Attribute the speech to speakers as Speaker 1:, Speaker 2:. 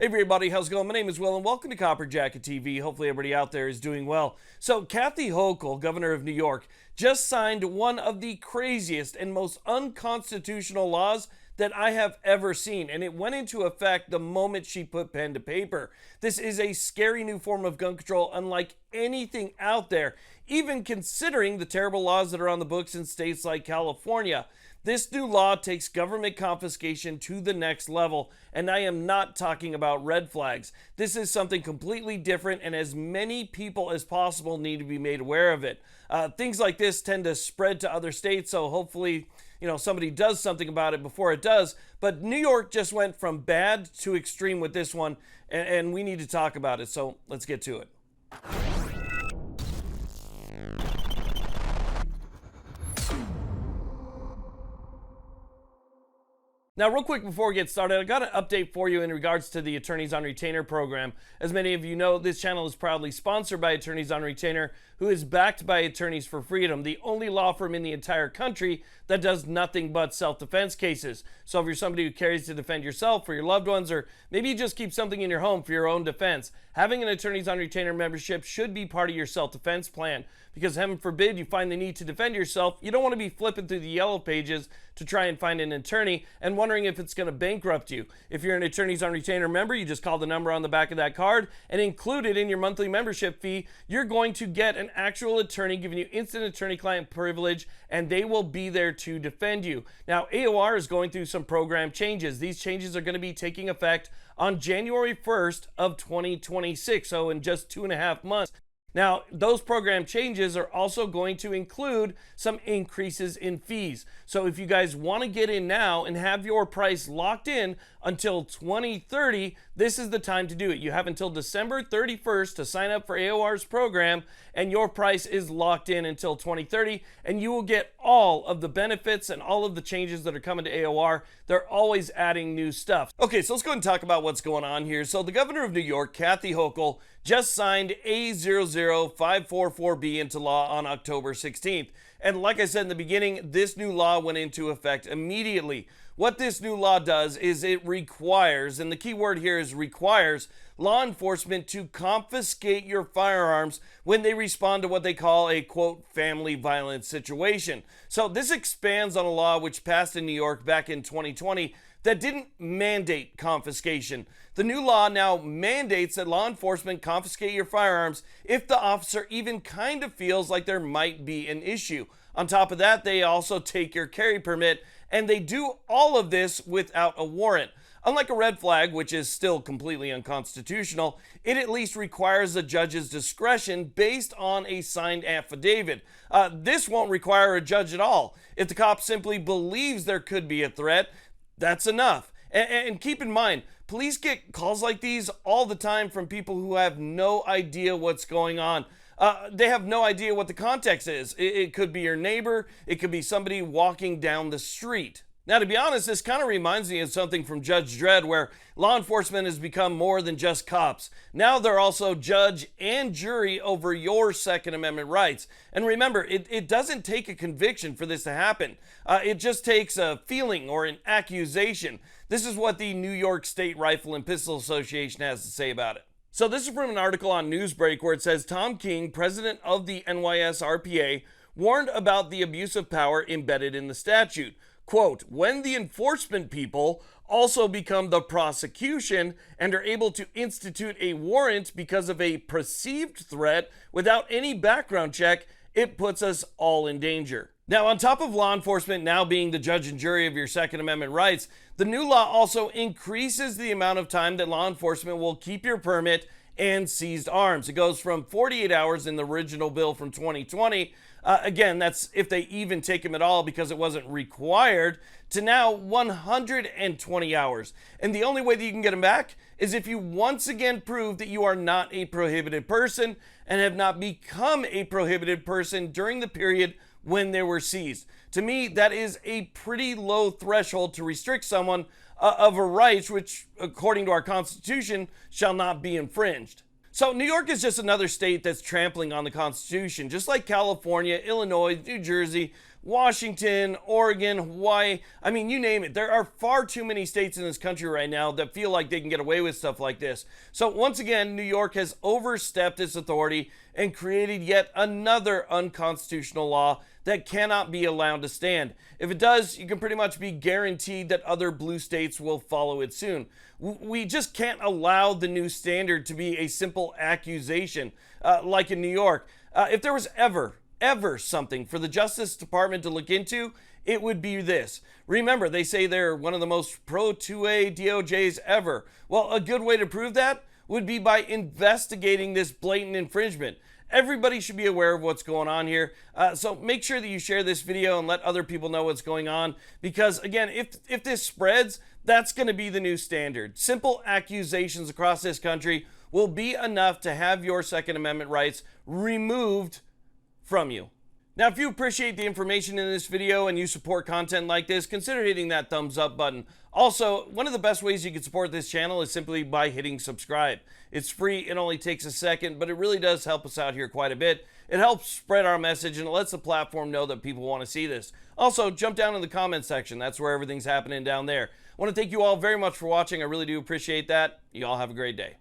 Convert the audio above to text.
Speaker 1: Hey everybody, how's it going? My name is Will and welcome to Copper Jacket TV. Hopefully everybody out there is doing well. So Kathy Hochul, governor of New York, just signed one of the craziest and most unconstitutional laws that I have ever seen, and it went into effect the moment she put pen to paper. This is a scary new form of gun control unlike anything out there, even considering the terrible laws that are on the books in states like California. This new law takes government confiscation to the next level, and I am not talking about red flags. This is something completely different, and as many people as possible need to be made aware of it. Things like this tend to spread to other states, so hopefully, somebody does something about it before it does. But New York just went from bad to extreme with this one, and we need to talk about it, so let's get to it. Now, real quick before we get started, I got an update for you in regards to the Attorneys on Retainer program. As many of you know, this channel is proudly sponsored by Attorneys on Retainer, who is backed by Attorneys for Freedom, the only law firm in the entire country that does nothing but self-defense cases. So if you're somebody who carries to defend yourself or your loved ones, or maybe you just keep something in your home for your own defense, having an Attorneys on Retainer membership should be part of your self-defense plan. Because heaven forbid you find the need to defend yourself, you don't want to be flipping through the yellow pages to try and find an attorney and wondering if it's going to bankrupt you. If you're an Attorneys on Retainer member, you just call the number on the back of that card, and included in your monthly membership fee, you're going to get an actual attorney giving you instant attorney-client privilege, and they will be there to defend you. Now, AOR is going through some program changes. These changes are going to be taking effect on January 1st of 2026, so in just 2.5 months. Now, those program changes are also going to include some increases in fees. So if you guys want to get in now and have your price locked in until 2030, this is the time to do it. You have until December 31st to sign up for AOR's program, and your price is locked in until 2030, and you will get all of the benefits and all of the changes that are coming to AOR. They're always adding new stuff. Okay, so let's go ahead and talk about what's going on here. So the governor of New York, Kathy Hochul, just signed A00544B into law on October 16th. And like I said in the beginning, this new law went into effect immediately. What this new law does is it requires, and the key word here is requires, law enforcement to confiscate your firearms when they respond to what they call a, quote, family violence situation. So this expands on a law which passed in New York back in 2020 that didn't mandate confiscation. The new law now mandates that law enforcement confiscate your firearms if the officer even kind of feels like there might be an issue. On top of that, they also take your carry permit, and they do all of this without a warrant. Unlike a red flag, which is still completely unconstitutional, it at least requires a judge's discretion based on a signed affidavit. This won't require a judge at all. If the cop simply believes there could be a threat, that's enough. And keep in mind, police get calls like these all the time from people who have no idea what's going on. They have no idea what the context is. It could be your neighbor. It could be somebody walking down the street. Now, to be honest, this kind of reminds me of something from Judge Dredd, where law enforcement has become more than just cops. Now they're also judge and jury over your Second Amendment rights. And remember, it doesn't take a conviction for this to happen. It just takes a feeling or an accusation. This is what the New York State Rifle and Pistol Association has to say about it. So this is from an article on Newsbreak where it says Tom King, president of the NYSRPA, warned about the abuse of power embedded in the statute. Quote, when the enforcement people also become the prosecution and are able to institute a warrant because of a perceived threat without any background check, it puts us all in danger. Now, on top of law enforcement now being the judge and jury of your Second Amendment rights, the new law also increases the amount of time that law enforcement will keep your permit and seized arms. It goes from 48 hours in the original bill from 2020. Again, that's if they even take them at all because it wasn't required, to now 120 hours. And the only way that you can get them back is if you once again prove that you are not a prohibited person and have not become a prohibited person during the period when they were seized. To me, that is a pretty low threshold to restrict someone of a right which, according to our Constitution, shall not be infringed. So New York is just another state that's trampling on the Constitution, just like California, Illinois, New Jersey, Washington, Oregon, Hawaii. I mean, you name it. There are far too many states in this country right now that feel like they can get away with stuff like this. So once again, New York has overstepped its authority and created yet another unconstitutional law that cannot be allowed to stand. If it does, you can pretty much be guaranteed that other blue states will follow it soon. We just can't allow the new standard to be a simple accusation like in New York. If there was ever something for the Justice Department to look into, it would be this. Remember, they say they're one of the most pro-2A DOJs ever. Well, a good way to prove that would be by investigating this blatant infringement. Everybody should be aware of what's going on here. So make sure that you share this video and let other people know what's going on. Because again, if this spreads, that's going to be the new standard. Simple accusations across this country will be enough to have your Second Amendment rights removed from you. Now, if you appreciate the information in this video and you support content like this, consider hitting that thumbs up button. Also, one of the best ways you can support this channel is simply by hitting subscribe. It's free, it only takes a second, but it really does help us out here quite a bit. It helps spread our message and it lets the platform know that people want to see this. Also, jump down in the comment section. That's where everything's happening down there. I want to thank you all very much for watching. I really do appreciate that. You all have a great day.